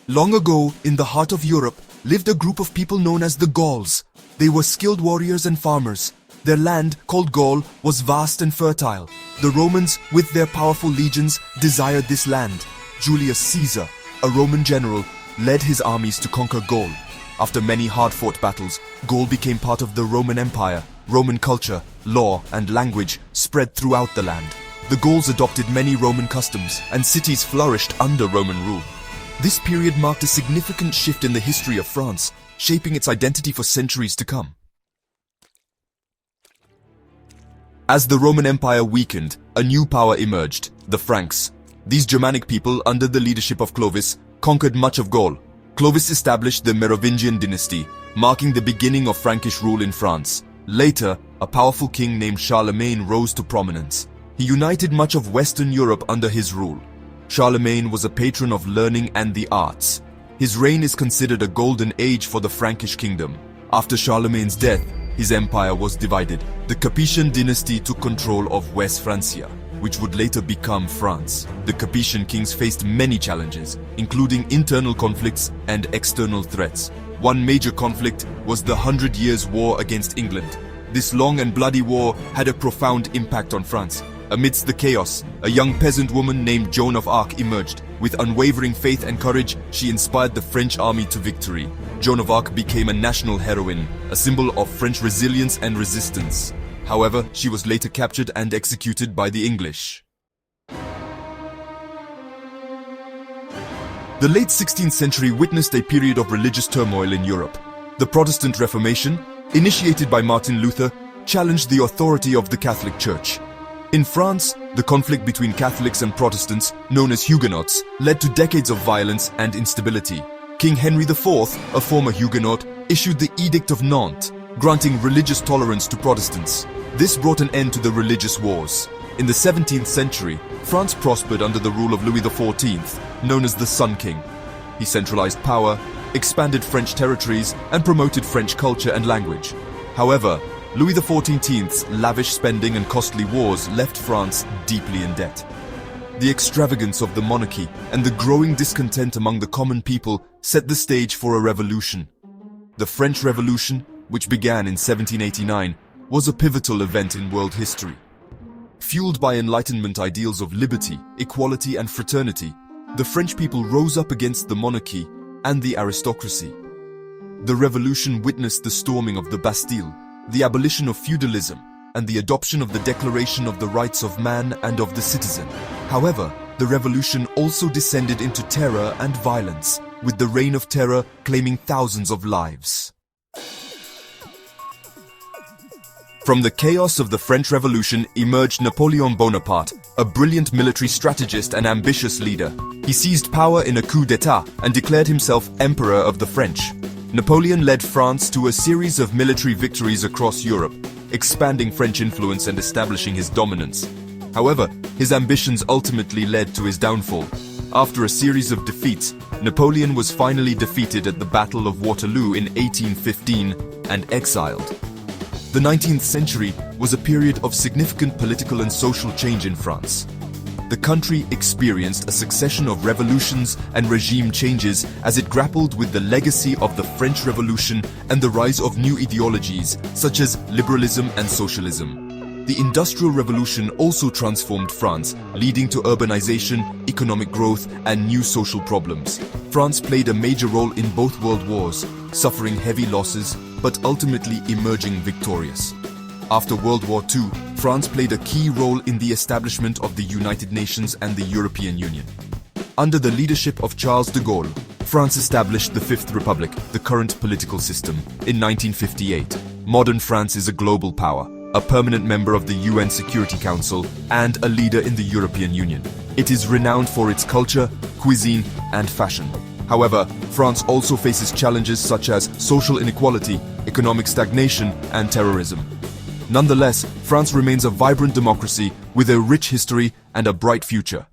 Long ago, in the heart of Europe, lived a group of people known as the Gauls. They were skilled warriors and farmers. Their land, called Gaul, was vast and fertile. The Romans, with their powerful legions, desired this land. Julius Caesar, a Roman general, led his armies to conquer Gaul. After many hard-fought battles, Gaul became part of the Roman Empire. Roman culture, law, and language spread throughout the land. The Gauls adopted many Roman customs, and cities flourished under Roman rule. This period marked a significant shift in the history of France, shaping its identity for centuries to come. As the Roman Empire weakened, a new power emerged, the Franks. These Germanic people, under the leadership of Clovis, conquered much of Gaul. Clovis established the Merovingian dynasty, marking the beginning of Frankish rule in France. Later, a powerful king named Charlemagne rose to prominence. He united much of Western Europe under his rule. Charlemagne was a patron of learning and the arts. His reign is considered a golden age for the Frankish Kingdom. After Charlemagne's death, his empire was divided. The Capetian dynasty took control of West Francia, which would later become France. The Capetian kings faced many challenges, including internal conflicts and external threats. One major conflict was the 100 Years' War against England. This long and bloody war had a profound impact on France. Amidst the chaos, a young peasant woman named Joan of Arc emerged. With unwavering faith and courage, she inspired the French army to victory. Joan of Arc became a national heroine, a symbol of French resilience and resistance. However, she was later captured and executed by the English. The late 16th century witnessed a period of religious turmoil in Europe. The Protestant Reformation, initiated by Martin Luther, challenged the authority of the Catholic Church. In France, the conflict between Catholics and Protestants, known as Huguenots, led to decades of violence and instability. King Henry IV, a former Huguenot, issued the Edict of Nantes, granting religious tolerance to Protestants. This brought an end to the religious wars. In the 17th century, France prospered under the rule of Louis XIV, known as the Sun King. He centralized power, expanded French territories, and promoted French culture and language. However, Louis XIV's lavish spending and costly wars left France deeply in debt. The extravagance of the monarchy and the growing discontent among the common people set the stage for a revolution. The French Revolution, which began in 1789, was a pivotal event in world history. Fueled by Enlightenment ideals of liberty, equality, and fraternity, the French people rose up against the monarchy and the aristocracy. The revolution witnessed the storming of the Bastille, the abolition of feudalism, and the adoption of the Declaration of the Rights of Man and of the Citizen. However, the revolution also descended into terror and violence, with the Reign of Terror claiming thousands of lives. From the chaos of the French Revolution emerged Napoleon Bonaparte, a brilliant military strategist and ambitious leader. He seized power in a coup d'etat and declared himself Emperor of the French. Napoleon led France to a series of military victories across Europe, expanding French influence and establishing his dominance. However, his ambitions ultimately led to his downfall. After a series of defeats, Napoleon was finally defeated at the Battle of Waterloo in 1815 and exiled. The 19th century was a period of significant political and social change in France. The country experienced a succession of revolutions and regime changes as it grappled with the legacy of the French Revolution and the rise of new ideologies such as liberalism and socialism. The Industrial Revolution also transformed France, leading to urbanization, economic growth, and new social problems. France played a major role in both world wars, suffering heavy losses, but ultimately emerging victorious. After World War II, France played a key role in the establishment of the United Nations and the European Union. Under the leadership of Charles de Gaulle, France established the Fifth Republic, the current political system, in 1958. Modern France is a global power, a permanent member of the UN Security Council, and a leader in the European Union. It is renowned for its culture, cuisine, and fashion. However, France also faces challenges such as social inequality, economic stagnation, and terrorism. Nonetheless, France remains a vibrant democracy with a rich history and a bright future.